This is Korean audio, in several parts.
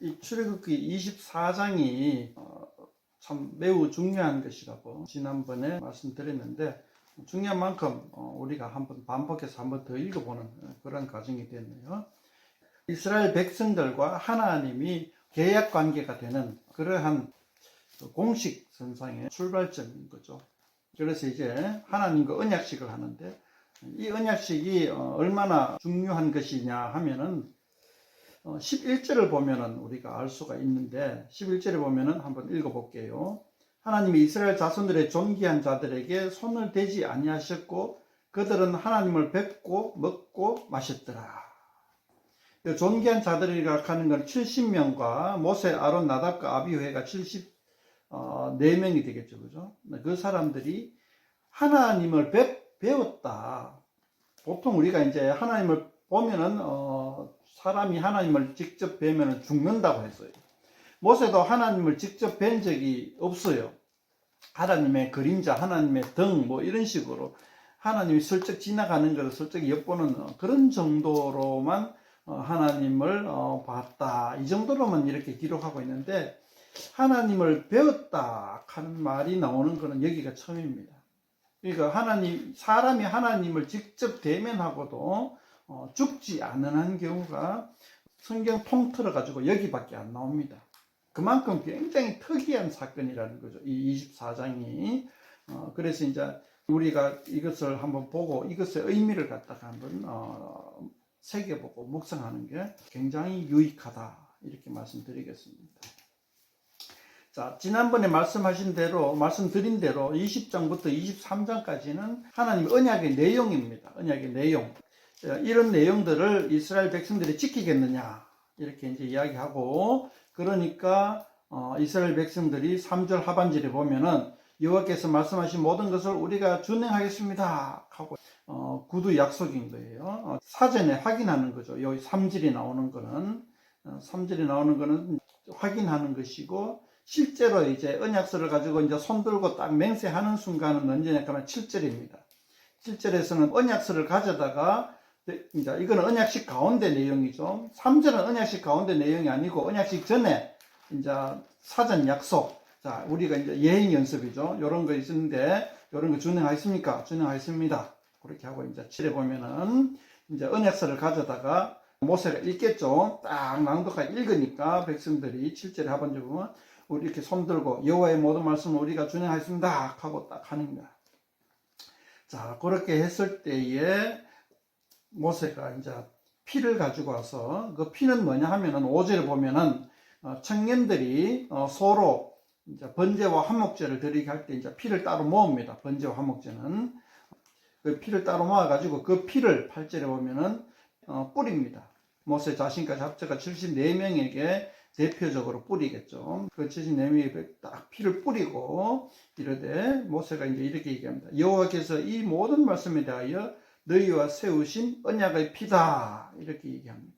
이 출애굽기 24장이 참 매우 중요한 것이라고 지난번에 말씀드렸는데, 중요한 만큼 우리가 한번 반복해서 한번 더 읽어보는 그런 과정이 됐네요. 이스라엘 백성들과 하나님이 계약 관계가 되는 그러한 공식 선상의 출발점인 거죠. 그래서 이제 하나님과 언약식을 하는데, 이 언약식이 얼마나 중요한 것이냐 하면은 11절을 보면은 우리가 알 수가 있는데, 11절에 보면은 한번 읽어볼게요. 하나님이 이스라엘 자손들의 존귀한 자들에게 손을 대지 아니하셨고 그들은 하나님을 뵙고 먹고 마셨더라. 존귀한 자들이라 하는 건 70명과 모세, 아론, 나답과 아비후가 74명이 되겠죠. 그죠? 그 사람들이 하나님을 배웠다. 보통 우리가 이제 하나님을 보면은 사람이 하나님을 직접 뵈면은 죽는다고 했어요. 모세도 하나님을 직접 뵌 적이 없어요. 하나님의 그림자, 하나님의 등 뭐 이런 식으로 하나님이 슬쩍 지나가는 것을 슬쩍 엿보는 그런 정도로만 하나님을 봤다. 이 정도로만 이렇게 기록하고 있는데, 하나님을 배웠다 하는 말이 나오는 것은 여기가 처음입니다. 그러니까 사람이 하나님을 직접 대면하고도 죽지 않는 경우가 성경 통틀어 가지고 여기밖에 안 나옵니다. 그만큼 굉장히 특이한 사건이라는 거죠, 이 24장이. 그래서 이제 우리가 이것을 한번 보고 이것의 의미를 갖다가 한번 새겨보고 묵상하는 게 굉장히 유익하다, 이렇게 말씀드리겠습니다. 자, 지난번에 말씀드린 대로 20장부터 23장까지는 하나님의 언약의 내용입니다. 언약의 내용. 이런 내용들을 이스라엘 백성들이 지키겠느냐, 이렇게 이제 이야기하고, 그러니까 이스라엘 백성들이 3절 하반절에 보면은 여호와께서 말씀하신 모든 것을 우리가 준행하겠습니다 하고 구두 약속인 거예요. 사전에 확인하는 거죠. 여기 3절이 나오는 거는 확인하는 것이고, 실제로 이제 언약서를 가지고 이제 손들고 딱 맹세하는 순간은 언제냐 하면 7절입니다. 7절에서는 언약서를 가져다가, 이제 이거는 언약식 가운데 내용이죠. 3절은 언약식 가운데 내용이 아니고 언약식 전에 이제 사전 약속. 자, 우리가 이제 예행 연습이죠. 요런 거 있는데, 요런 거 준행하겠습니까? 준행하겠습니다. 그렇게 하고 이제 7에 보면은 이제 언약서를 가져다가 모세가 읽겠죠. 딱 낭독하게 읽으니까 백성들이 7절에 하반절 보면 우리 이렇게 손들고 여호와의 모든 말씀을 우리가 준행하겠습니다 하고 딱 하는 거야. 자, 그렇게 했을 때에 모세가 이제 피를 가지고 와서, 그 피는 뭐냐 하면은 5절에 보면은 청년들이 서로 이제 번제와 화목제를 드리게 할 때 이제 피를 따로 모읍니다. 번제와 화목제는 그 피를 따로 모아가지고 그 피를 8절에 보면은 뿌립니다. 모세 자신까지 합쳐가 74명에게 대표적으로 뿌리겠죠. 그 74명에게 딱 피를 뿌리고 이러되 모세가 이제 이렇게 얘기합니다. 여호와께서 이 모든 말씀에 대하여 너희와 세우신 언약의 피다, 이렇게 얘기합니다.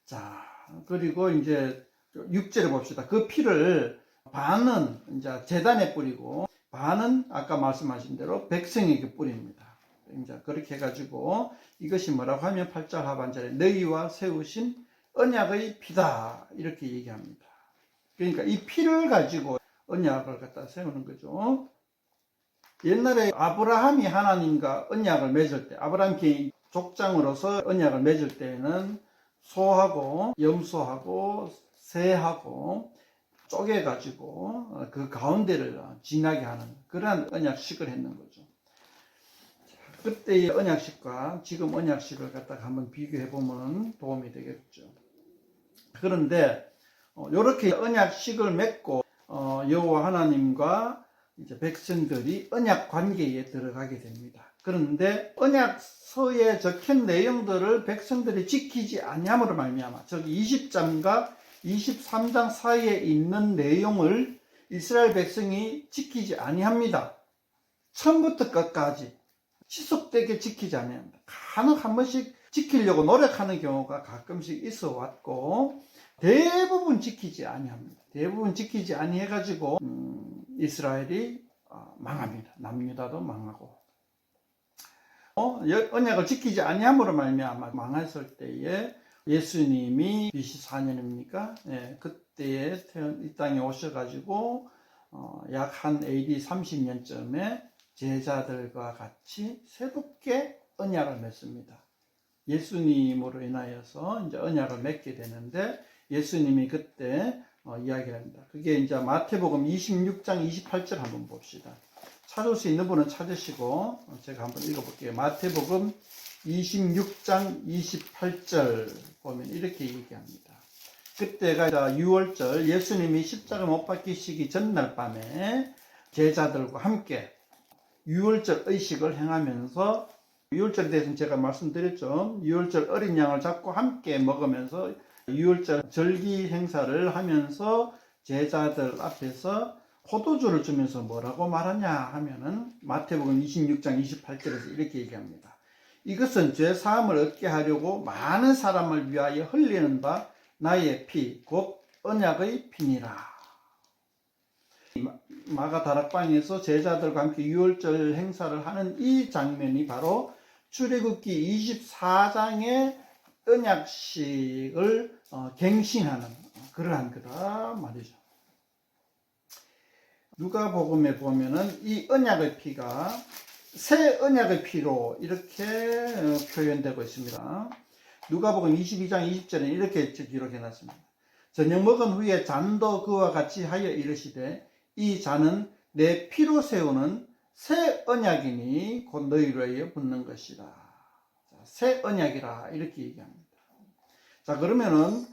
자, 그리고 이제 6절에 봅시다. 그 피를 반은 이제 제단에 뿌리고 반은 아까 말씀하신 대로 백성에게 뿌립니다. 이제 그렇게 해가지고 이것이 뭐라고 하면 8절 하반절에 너희와 세우신 언약의 피다, 이렇게 얘기합니다. 그러니까 이 피를 가지고 언약을 갖다 세우는 거죠. 옛날에 아브라함이 하나님과 언약을 맺을 때, 아브라함 개인 족장으로서 언약을 맺을 때는 소하고 염소하고 새하고 쪼개가지고 그 가운데를 지나게 하는 그러한 언약식을 했는 거죠. 그때의 언약식과 지금 언약식을 갖다가 한번 비교해 보면 도움이 되겠죠. 그런데 이렇게 언약식을 맺고 여호와 하나님과 이제 백성들이 언약 관계에 들어가게 됩니다. 그런데 언약서에 적힌 내용들을 백성들이 지키지 아니함으로 말미암아, 즉 20장과 23장 사이에 있는 내용을 이스라엘 백성이 지키지 아니합니다. 처음부터 끝까지 지속되게 지키지 아니합니다. 간혹 한 번씩 지키려고 노력하는 경우가 가끔씩 있어 왔고, 대부분 지키지 아니합니다. 대부분 지키지 아니해가지고 이스라엘이 망합니다. 남유다도 망하고, 언약을 지키지 아니함으로 말미암아 망했을 때에 예수님이 BC 4년입니까? 예, 그때에 이 땅에 오셔가지고 약 한 AD 30년쯤에 제자들과 같이 새롭게 언약을 맺습니다. 예수님으로 인하여서 이제 언약을 맺게 되는데 예수님이 그때 이야기를 합니다. 그게 이제 마태복음 26장 28절 한번 봅시다. 찾을 수 있는 분은 찾으시고 제가 한번 읽어볼게요. 마태복음 26장 28절 보면 이렇게 얘기합니다. 그때가 6월절 예수님이 십자가 못 박히시기 전날 밤에 제자들과 함께 6월절 의식을 행하면서 6월절에 대해서는 제가 말씀드렸죠. 6월절 어린 양을 잡고 함께 먹으면서 6월절 절기 행사를 하면서 제자들 앞에서 포도주를 주면서 뭐라고 말하냐 하면은 마태복음 26장 28절에서 이렇게 얘기합니다. 이것은 죄 사함을 얻게 하려고 많은 사람을 위하여 흘리는 바 나의 피 곧 언약의 피니라. 마가 다락방에서 제자들과 함께 6월절 행사를 하는 이 장면이 바로 출애굽기 24장의 언약식을 갱신하는 그러한 거다 말이죠. 누가복음에 보면은 이 언약의 피가 새 언약의 피로 이렇게 표현되고 있습니다. 누가복음 22장 20절에 이렇게 기록해 놨습니다. 저녁 먹은 후에 잔도 그와 같이 하여 이르시되 이 잔은 내 피로 세우는 새 언약이니 곧 너희로 하여 붓는 것이다. 새 언약이라 이렇게 얘기합니다. 자, 그러면은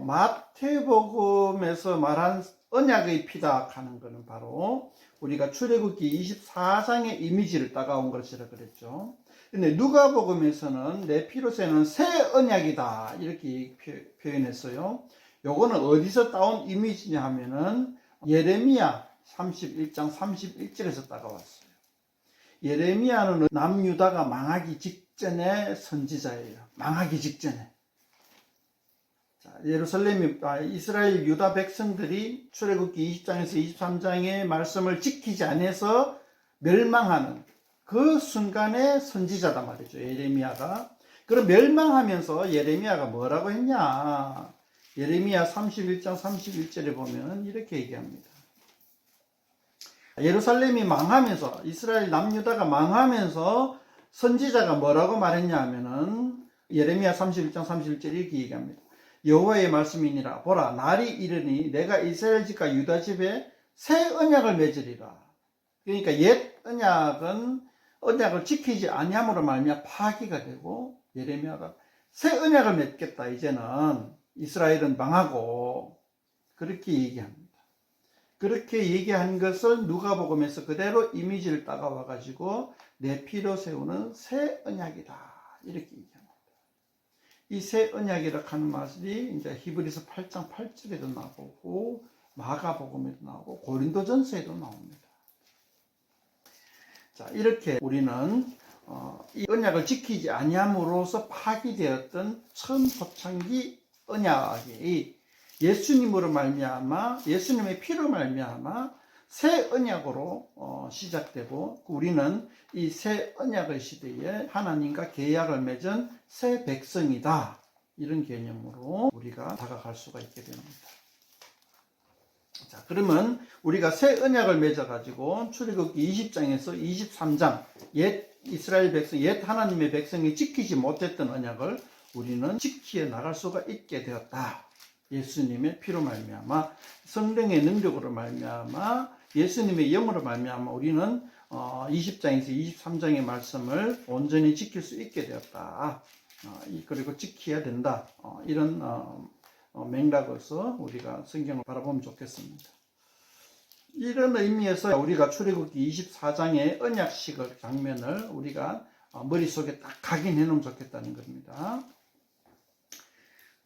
마태복음에서 말한 언약의 피다 하는 것은 바로 우리가 출애굽기 24장의 이미지를 따가온 것이라 그랬죠. 근데 누가복음에서는 내 피로 세우는 새 언약이다 이렇게 표현했어요. 요거는 어디서 따온 이미지냐 하면은 예레미야 31장 31절에서 따가왔어요. 예레미야는 남유다가 망하기 직전의 선지자예요. 망하기 직전에. 자, 이스라엘 유다 백성들이 출애굽기 20장에서 23장의 말씀을 지키지 않아서 멸망하는 그 순간의 선지자단 말이죠. 예레미야가. 그럼 멸망하면서 예레미야가 뭐라고 했냐? 예레미야 31장 31절에 보면 이렇게 얘기합니다. 예루살렘이 망하면서 이스라엘 남유다가 망하면서 선지자가 뭐라고 말했냐 하면은 예레미야 31장 31절 이렇게 얘기합니다. 여호와의 말씀이니라 보라 날이 이르니 내가 이스라엘 집과 유다 집에 새 언약을 맺으리라. 그러니까 옛 언약을 지키지 아니함으로 말미암아 파기가 되고 예레미야가 새 언약을 맺겠다. 이제는 이스라엘은 망하고 그렇게 얘기합니다. 그렇게 얘기한 것을 누가복음에서 그대로 이미지를 따가와 가지고 내 피로 세우는 새 언약이다 이렇게 얘기합니다. 이 새 언약이라 하는 말이 이제 히브리서 8장 8절에도 나오고 마가복음에도 나오고 고린도전서에도 나옵니다. 자, 이렇게 우리는 이 언약을 지키지 아니함으로써 파기되었던 처음 초창기 언약이 예수님으로 말미암아 예수님의 피로 말미암아 새 언약으로 시작되고 우리는 이 새 언약의 시대에 하나님과 계약을 맺은 새 백성이다. 이런 개념으로 우리가 다가갈 수가 있게 됩니다. 자, 그러면 우리가 새 언약을 맺어가지고 출애굽기 20장에서 23장 옛 이스라엘 백성, 옛 하나님의 백성이 지키지 못했던 언약을 우리는 지켜 나갈 수가 있게 되었다. 예수님의 피로 말미암아 성령의 능력으로 말미암아 예수님의 영으로 말미암아 우리는 20장에서 23장의 말씀을 온전히 지킬 수 있게 되었다. 그리고 지켜야 된다. 이런 맥락에서 우리가 성경을 바라보면 좋겠습니다. 이런 의미에서 우리가 출애굽기 24장의 언약식을 장면을 우리가 머릿속에 딱 각인해 놓으면 좋겠다는 겁니다.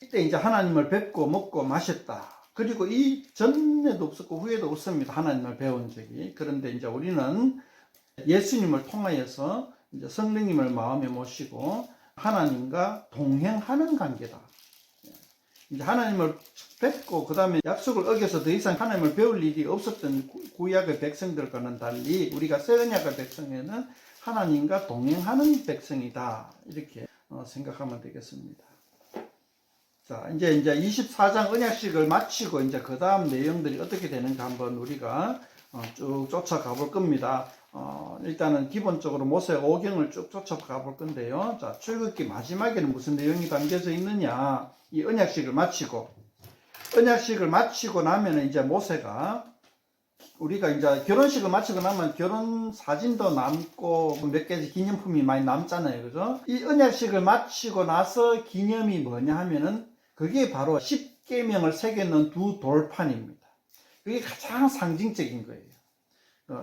이때 이제 하나님을 뵙고 먹고 마셨다. 그리고 이 전에도 없었고 후에도 없습니다. 하나님을 배운 적이. 그런데 이제 우리는 예수님을 통하여서 이제 성령님을 마음에 모시고 하나님과 동행하는 관계다. 이제 하나님을 뵙고 그 다음에 약속을 어겨서 더 이상 하나님을 배울 일이 없었던 구약의 백성들과는 달리 우리가 새 언약의 백성에는 하나님과 동행하는 백성이다. 이렇게 생각하면 되겠습니다. 자, 이제 24장 언약식을 마치고 이제 그 다음 내용들이 어떻게 되는가 한번 우리가 쭉 쫓아가 볼 겁니다. 일단은 기본적으로 모세 오경을 쭉 쫓아가 볼 건데요. 자, 출애굽기 마지막에는 무슨 내용이 담겨져 있느냐? 이 언약식을 마치고 나면은 이제 모세가 우리가 이제 결혼식을 마치고 나면 결혼 사진도 남고 몇 가지 기념품이 많이 남잖아요. 그죠? 이 언약식을 마치고 나서 기념이 뭐냐 하면은 그게 바로 십계명을 새겨놓은 두 돌판입니다. 그게 가장 상징적인 거예요.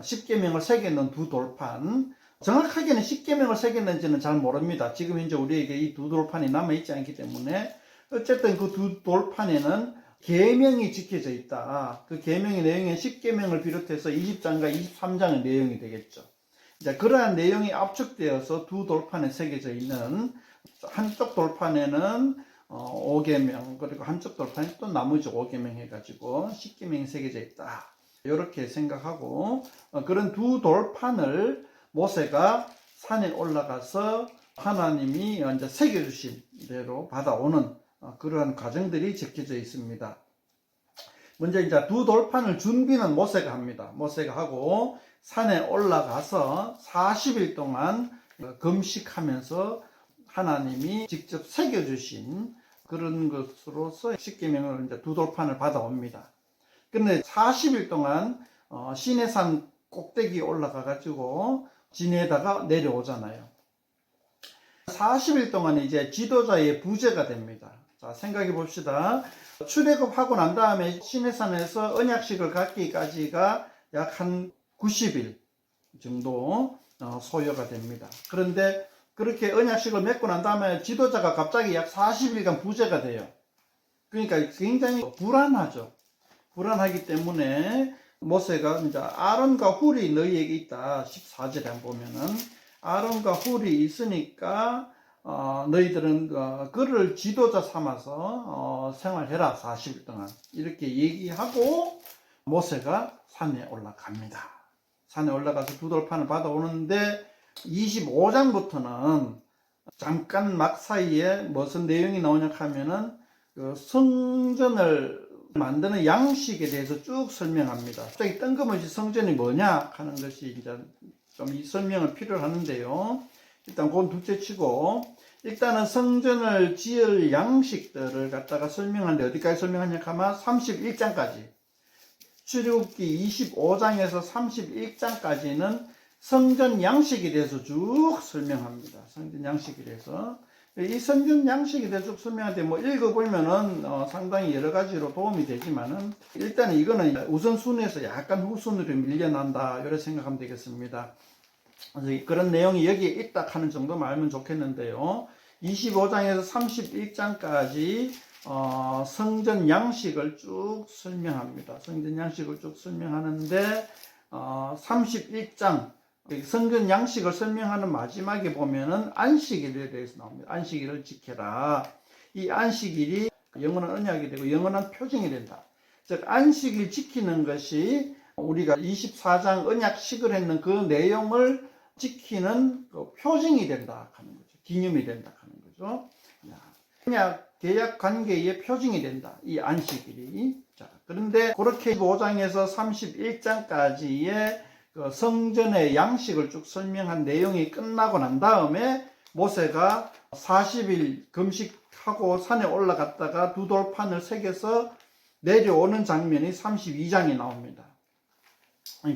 십계명을 새겨놓은 두 돌판. 정확하게는 십계명을 새겼는지는 잘 모릅니다. 지금 현재 우리에게 이 두 돌판이 남아있지 않기 때문에 어쨌든 그 두 돌판에는 계명이 지켜져 있다. 그 계명의 내용은 십계명을 비롯해서 20장과 23장의 내용이 되겠죠. 이제 그러한 내용이 압축되어서 두 돌판에 새겨져 있는 한쪽 돌판에는 5계명 그리고 한쪽 돌판에 또 나머지 5계명 해가지고 10계명이 새겨져 있다. 이렇게 생각하고 그런 두 돌판을 모세가 산에 올라가서 하나님이 이제 새겨주신 대로 받아오는 그러한 과정들이 적혀져 있습니다. 먼저 이제 두 돌판을 준비는 모세가 합니다. 모세가 하고 산에 올라가서 40일 동안 금식하면서 하나님이 직접 새겨주신 그런 것으로서 십계명을 이제 두 돌판을 받아옵니다. 그런데 40일 동안 시내산 꼭대기에 올라가 가지고 지내다가 내려오잖아요. 40일 동안 이제 지도자의 부재가 됩니다. 자, 생각해 봅시다. 출애굽하고 난 다음에 시내산에서 언약식을 갖기까지가 약 한 90일 정도 소요가 됩니다. 그런데 그렇게 언약식을 맺고 난 다음에 지도자가 갑자기 약 40일간 부재가 돼요. 그러니까 굉장히 불안하죠. 불안하기 때문에 모세가 이제 아론과 훌이 너희에게 있다. 14절에 한번 보면은 아론과 훌이 있으니까 너희들은 그를 지도자 삼아서 생활해라 40일 동안 이렇게 얘기하고 모세가 산에 올라갑니다. 산에 올라가서 두 돌판을 받아오는데 25장부터는 잠깐 막 사이에 무슨 내용이 나오냐 하면은 그 성전을 만드는 양식에 대해서 쭉 설명합니다. 갑자기 뜬금없이 성전이 뭐냐 하는 것이 이제 좀 이 설명을 필요로 하는데요. 일단 그건 둘째 치고 일단은 성전을 지을 양식들을 갖다가 설명하는데 어디까지 설명하냐 하면 31장까지 출애굽기 25장에서 31장까지는 성전 양식에 대해서 쭉 설명합니다. 성전 양식에 대해서 이 성전 양식에 대해서 쭉 설명하는데 뭐 읽어보면은 상당히 여러 가지로 도움이 되지만은 일단은 이거는 우선순위에서 약간 후순위로 밀려난다 이렇게 생각하면 되겠습니다. 그래서 그런 내용이 여기에 있다 하는 정도만 알면 좋겠는데요. 25장에서 31장까지 성전 양식을 쭉 설명합니다. 성전 양식을 쭉 설명하는데 31장 성전 양식을 설명하는 마지막에 보면은 안식일에 대해서 나옵니다. 안식일을 지켜라. 이 안식일이 영원한 언약이 되고 영원한 표징이 된다. 즉 안식일 지키는 것이 우리가 24장 언약식을 했는 그 내용을 지키는 그 표징이 된다 하는 거죠. 기념이 된다 하는 거죠. 언약 계약 관계의 표징이 된다. 이 안식일이. 자, 그런데 그렇게 5장에서 31장까지의 그 성전의 양식을 쭉 설명한 내용이 끝나고 난 다음에 모세가 40일 금식하고 산에 올라갔다가 두 돌판을 새겨서 내려오는 장면이 32장이 나옵니다.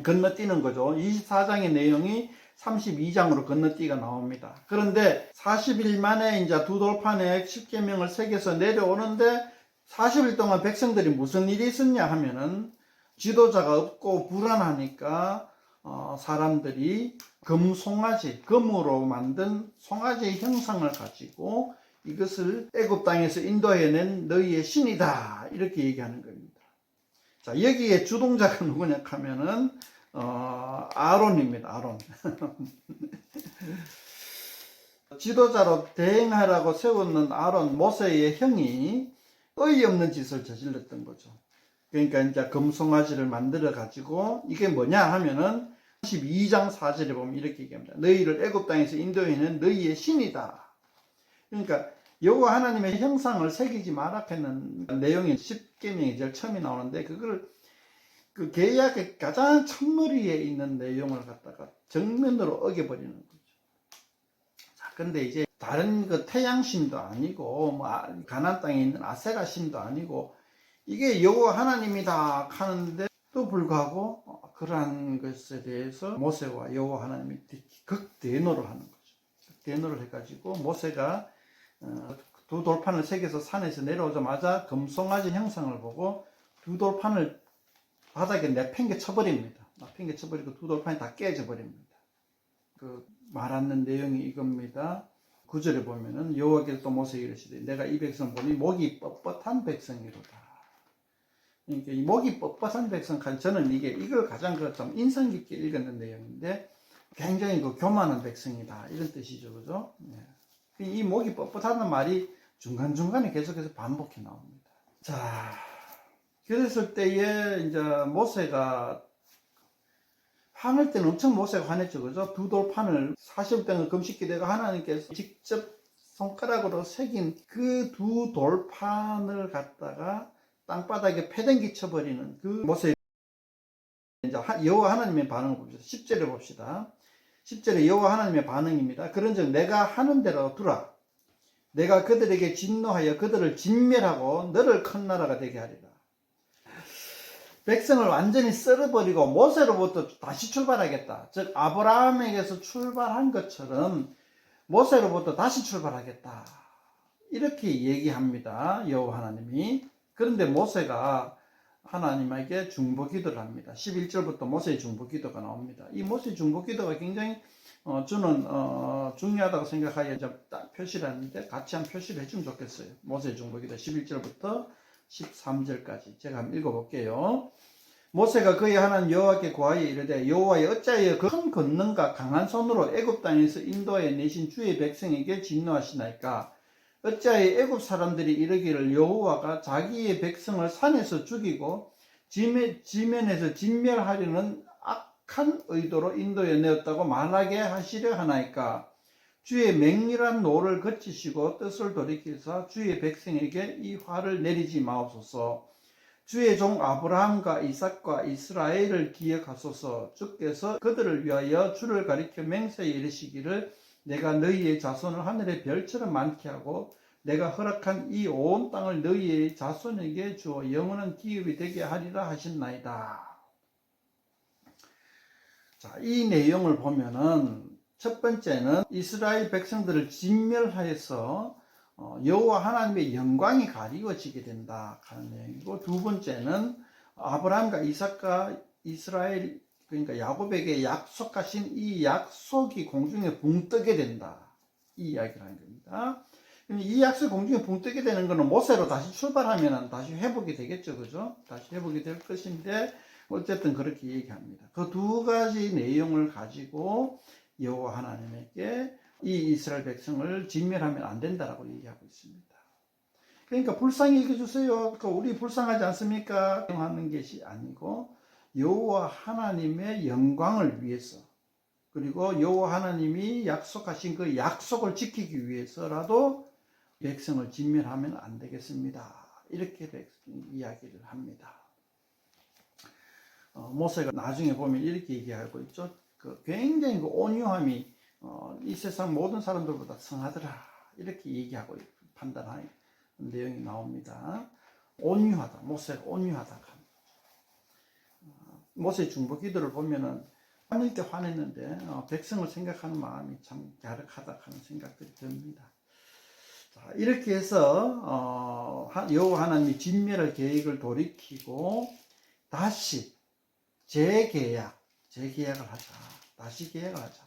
건너뛰는 거죠. 24장의 내용이 32장으로 건너뛰기가 나옵니다. 그런데 40일 만에 이제 두 돌판에 십계명을 새겨서 내려오는데 40일 동안 백성들이 무슨 일이 있었냐 하면은 지도자가 없고 불안하니까 사람들이 금송아지, 금으로 만든 송아지의 형상을 가지고 이것을 애굽 땅에서 인도해낸 너희의 신이다 이렇게 얘기하는 겁니다. 자, 여기에 주동자가 누구냐 하면은 아론입니다. 아론. 지도자로 대행하라고 세웠는 아론 모세의 형이 어이없는 짓을 저질렀던 거죠. 그러니까 이제 금송아지를 만들어 가지고 이게 뭐냐 하면은 12장 4절에 보면 이렇게 얘기합니다. 너희를 애굽 땅에서 인도해낸 너희의 신이다. 그러니까 여호와 하나님의 형상을 새기지 마라 하는 내용이 10계명이 제일 처음에 나오는데, 그걸 그 계약의 가장 첫머리에 있는 내용을 갖다가 정면으로 어겨버리는 거죠. 자, 근데 이제 다른 그 태양신도 아니고 뭐 가나안 땅에 있는 아세라신도 아니고 이게 여호와 하나님이다 하는데 또 불구하고 그러한 것에 대해서 모세와 여호와 하나님이 극대노를 하는 거죠. 극대노를 해가지고 모세가 두 돌판을 새겨서 산에서 내려오자마자 금송아지 형상을 보고 두 돌판을 바닥에 내팽개 쳐버립니다. 내팽개 쳐버리고 두 돌판이 다 깨져 버립니다. 그 말하는 내용이 이겁니다. 9절에 보면은 여호와께서 또 모세에게 이르시되 내가 이 백성 보니 목이 뻣뻣한 백성이로다. 그러니까 이 목이 뻣뻣한 백성, 저는 이걸 가장 좀 인상 깊게 읽었는 내용인데, 굉장히 그 교만한 백성이다 이런 뜻이죠, 그죠? 네. 이 목이 뻣뻣하다는 말이 중간중간에 계속해서 반복해 나옵니다. 자, 그랬을 때에 이제 모세가 화낼 때는 엄청 모세가 화냈죠, 그죠? 두 돌판을 40일동안 금식기대가 하나님께서 직접 손가락으로 새긴 그 두 돌판을 갖다가 땅바닥에 패댕기 쳐버리는 그 모세의 이제 여호와 하나님의 반응을 봅시다. 10절에 봅시다. 10절에 여호와 하나님의 반응입니다. 그런즉 내가 하는 대로 두라. 내가 그들에게 진노하여 그들을 진멸하고 너를 큰 나라가 되게 하리라. 백성을 완전히 썰어버리고 모세로부터 다시 출발하겠다. 즉 아브라함에게서 출발한 것처럼 모세로부터 다시 출발하겠다. 이렇게 얘기합니다. 여호와 하나님이. 그런데 모세가 하나님에게 중보기도를 합니다. 11절부터 모세의 중보기도가 나옵니다. 이 모세의 중보기도가 굉장히 저는 중요하다고 생각하여 표시를 했는데 같이 한 표시를 해주면 좋겠어요. 모세의 중보기도 11절부터 13절까지 제가 한번 읽어볼게요. 모세가 그의 하나님 여호와께 구하여 이르되 여호와여 어찌하여 그 큰 권능과 강한 손으로 애굽 땅에서 인도하여 내신 주의 백성에게 진노하시나이까. 어찌하여 애굽 사람들이 이르기를 여호와가 자기의 백성을 산에서 죽이고 지면에서 진멸하려는 악한 의도로 인도해 내었다고 말하게 하시려 하나이까. 주의 맹렬한 노를 거치시고 뜻을 돌이키사 주의 백성에게 이 화를 내리지 마옵소서. 주의 종 아브라함과 이삭과 이스라엘을 기억하소서. 주께서 그들을 위하여 주를 가리켜 맹세히 이르시기를 내가 너희의 자손을 하늘의 별처럼 많게 하고 내가 허락한 이 온 땅을 너희의 자손에게 주어 영원한 기업이 되게 하리라 하셨나이다. 자, 이 내용을 보면은 첫 번째는 이스라엘 백성들을 진멸하여서 여호와 하나님의 영광이 가리워지게 된다 하는 내용이고, 두 번째는 아브라함과 이삭과 이스라엘 그러니까 야곱에게 약속하신 이 약속이 공중에 붕 뜨게 된다, 이 이야기를 하는 겁니다. 이 약속이 공중에 붕 뜨게 되는 것은 모세로 다시 출발하면 다시 회복이 되겠죠, 그죠? 다시 회복이 될 것인데 어쨌든 그렇게 얘기합니다. 그 두 가지 내용을 가지고 여호와 하나님에게 이 이스라엘 백성을 진멸하면 안 된다라고 얘기하고 있습니다. 그러니까 불쌍히 여겨주세요. 우리 불쌍하지 않습니까? 하는 것이 아니고 여호와 하나님의 영광을 위해서, 그리고 여호와 하나님이 약속하신 그 약속을 지키기 위해서라도 백성을 진멸하면 안 되겠습니다. 이렇게 이야기를 합니다. 모세가 나중에 보면 이렇게 얘기하고 있죠. 굉장히 온유함이 이 세상 모든 사람들보다 성하더라, 이렇게 얘기하고 판단하는 내용이 나옵니다. 온유하다, 모세가 온유하다. 모세의 중보기도를 보면은 화낼 때 화냈는데 백성을 생각하는 마음이 참 갸륵하다 하는 생각들이 듭니다. 자, 이렇게 해서 여호와 하나님이 진멸할 계획을 돌이키고 다시 재계약을 하자. 다시 계약을 하자.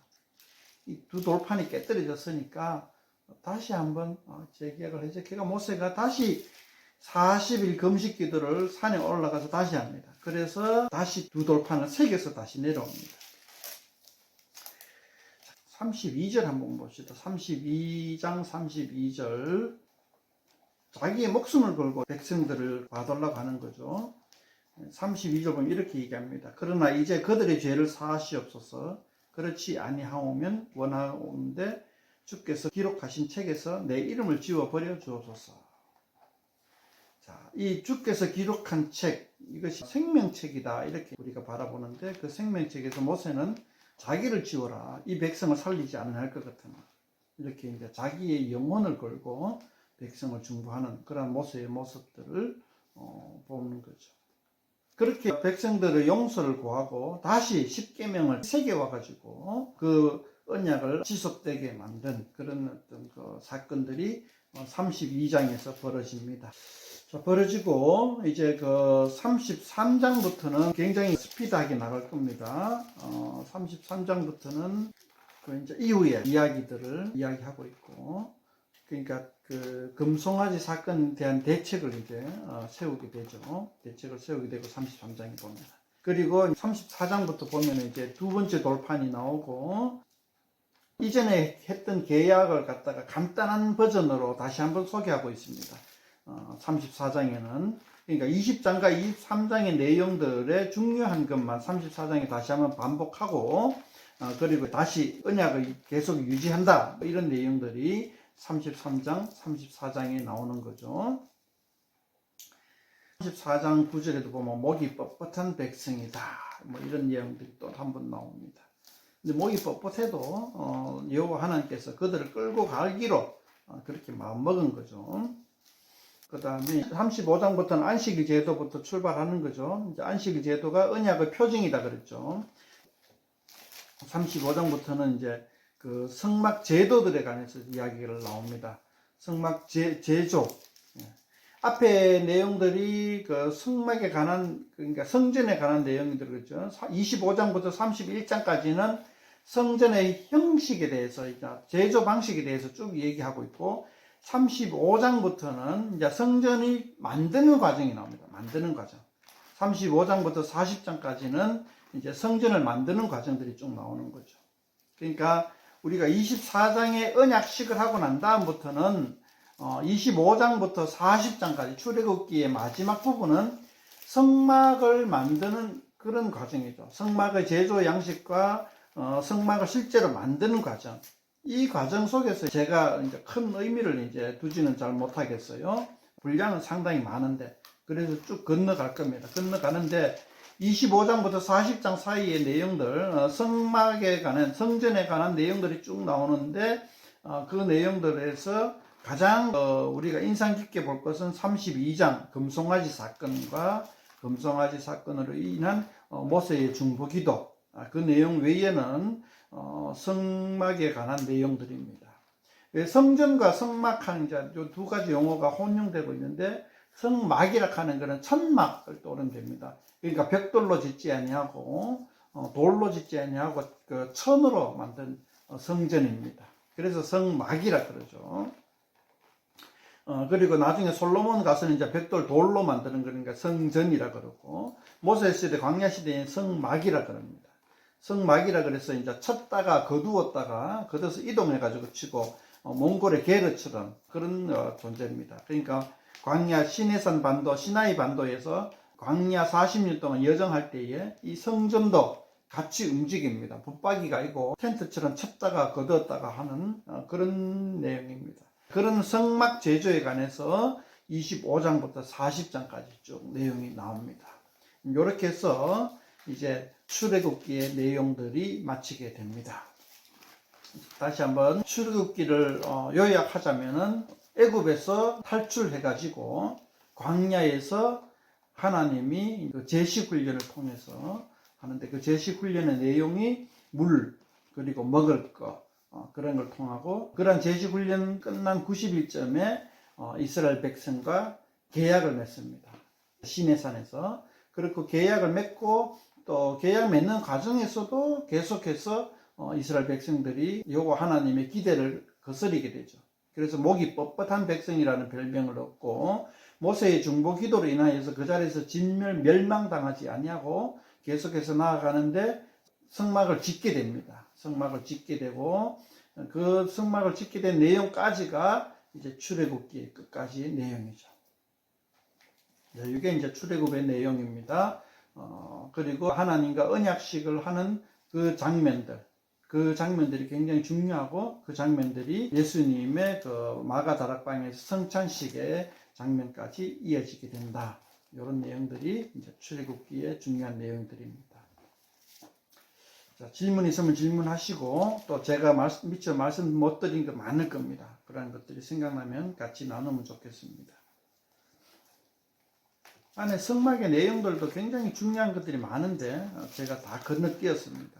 이 두 돌판이 깨뜨려졌으니까 다시 한번 재계약을 하자. 그러니까 모세가 다시 40일 금식 기도를 산에 올라가서 다시 합니다. 그래서 다시 두 돌판을 새겨서 다시 내려옵니다. 32절 한번 봅시다. 32장 32절. 자기의 목숨을 걸고 백성들을 봐달라고 하는 거죠. 32절 보면 이렇게 얘기합니다. 그러나 이제 그들의 죄를 사하시옵소서. 그렇지 아니하오면 원하오는데 주께서 기록하신 책에서 내 이름을 지워버려 주옵소서. 자, 이 주께서 기록한 책, 이것이 생명책이다 이렇게 우리가 바라보는데, 그 생명책에서 모세는 자기를 지워라, 이 백성을 살리지 않을 것 같으나, 이렇게 이제 자기의 영혼을 걸고 백성을 중보하는 그런 모세의 모습들을 보는 거죠. 그렇게 백성들의 용서를 구하고 다시 십계명을 새겨와 가지고 그 언약을 지속되게 만든 그런 어떤 그 사건들이 32장에서 벌어집니다. 자, 벌어지고 이제 그 33장부터는 굉장히 스피드하게 나갈 겁니다. 33장부터는 그 이제 이후의 이야기들을 이야기하고 있고, 그러니까 그 금송아지 사건에 대한 대책을 이제 세우게 되죠. 대책을 세우게 되고 33장에 보면. 그리고 34장부터 보면 이제 두 번째 돌판이 나오고, 이전에 했던 계약을 갖다가 간단한 버전으로 다시 한번 소개하고 있습니다. 34장에는. 그러니까 20장과 23장의 내용들의 중요한 것만 34장에 다시 한번 반복하고, 그리고 다시 언약을 계속 유지한다, 이런 내용들이 33장, 34장에 나오는 거죠. 34장 9절에도 보면 목이 뻣뻣한 백성이다, 뭐 이런 내용들이 또 한 번 나옵니다. 근데 목이 뻣뻣해도 여호와 하나님께서 그들을 끌고 가기로 그렇게 마음먹은 거죠. 그 다음에 35장부터는 안식일 제도부터 출발하는 거죠. 이제 안식일 제도가 언약의 표징이다 그랬죠. 35장부터는 이제 그 성막 제도들에 관해서 이야기가 나옵니다. 성막 제조. 앞에 내용들이 그 성막에 관한, 그러니까 성전에 관한 내용들이죠. 25장부터 31장까지는 성전의 형식에 대해서, 제조 방식에 대해서 쭉 얘기하고 있고, 35장부터는 이제 성전이 만드는 과정이 나옵니다. 만드는 과정. 35장부터 40장까지는 이제 성전을 만드는 과정들이 쭉 나오는 거죠. 그러니까 우리가 24장의 언약식을 하고 난 다음부터는 25장부터 40장까지 출애굽기의 마지막 부분은 성막을 만드는 그런 과정이죠. 성막의 제조 양식과 성막을 실제로 만드는 과정. 이 과정 속에서 제가 이제 큰 의미를 이제 두지는 잘 못하겠어요. 분량은 상당히 많은데, 그래서 쭉 건너갈 겁니다. 건너가는데 25장부터 40장 사이의 내용들, 성막에 관한, 성전에 관한 내용들이 쭉 나오는데, 그 내용들에서 가장 우리가 인상 깊게 볼 것은 32장 금송아지 사건과 금송아지 사건으로 인한 모세의 중보기도, 그 내용 외에는 성막에 관한 내용들입니다. 성전과 성막하는 이제 두 가지 용어가 혼용되고 있는데, 성막이라 하는 것은 천막을 떠오르면 됩니다. 그러니까 벽돌로 짓지 아니하고 돌로 짓지 아니하고 그 천으로 만든 성전입니다. 그래서 성막이라 그러죠. 그리고 나중에 솔로몬 가서는 이제 벽돌 돌로 만드는 거니까 성전이라 그러고, 모세 시대 광야 시대엔 성막이라 그럽니다. 성막이라 그래서 이제 쳤다가 거두었다가 걷어서 이동해 가지고 치고 몽골의 게르처럼 그런 존재입니다. 그러니까 광야 시내산 반도, 시나이 반도에서 광야 40년 동안 여정할 때에 이 성전도 같이 움직입니다. 붙박이가 있고 텐트처럼 쳤다가 거두었다가 하는 그런 내용입니다. 그런 성막 제조에 관해서 25장부터 40장까지 쭉 내용이 나옵니다. 이렇게 해서 이제 출애굽기의 내용들이 마치게 됩니다. 다시 한번 출애굽기를 요약하자면은, 애굽에서 탈출해가지고 광야에서 하나님이 그 제식훈련을 통해서 하는데, 그 제식훈련의 내용이 물, 그리고 먹을 것, 그런 걸 통하고, 그런 제식훈련 끝난 90일쯤에 이스라엘 백성과 계약을 맺습니다. 시내산에서. 그리고 계약을 맺고, 또 계약 맺는 과정에서도 계속해서 이스라엘 백성들이 여호와 하나님의 기대를 거스리게 되죠. 그래서 목이 뻣뻣한 백성이라는 별명을 얻고, 모세의 중보 기도로 인하여서 그 자리에서 멸망당하지 아니하고 계속해서 나아가는데 성막을 짓게 됩니다. 성막을 짓게 되고, 그 성막을 짓게 된 내용까지가 이제 출애굽기의 끝까지의 내용이죠. 이게 이제 출애굽의 내용입니다. 그리고 하나님과 언약식을 하는 그 장면들, 그 장면들이 굉장히 중요하고 그 장면들이 예수님의 그 마가 다락방에서 성찬식의 장면까지 이어지게 된다. 이런 내용들이 이제 출애굽기의 중요한 내용들입니다. 자, 질문 있으면 질문하시고 또 제가 미처 말씀 못 드린 거 많을 겁니다. 그런 것들이 생각나면 같이 나누면 좋겠습니다. 안에 성막의 내용들도 굉장히 중요한 것들이 많은데 제가 다 건너뛰었습니다.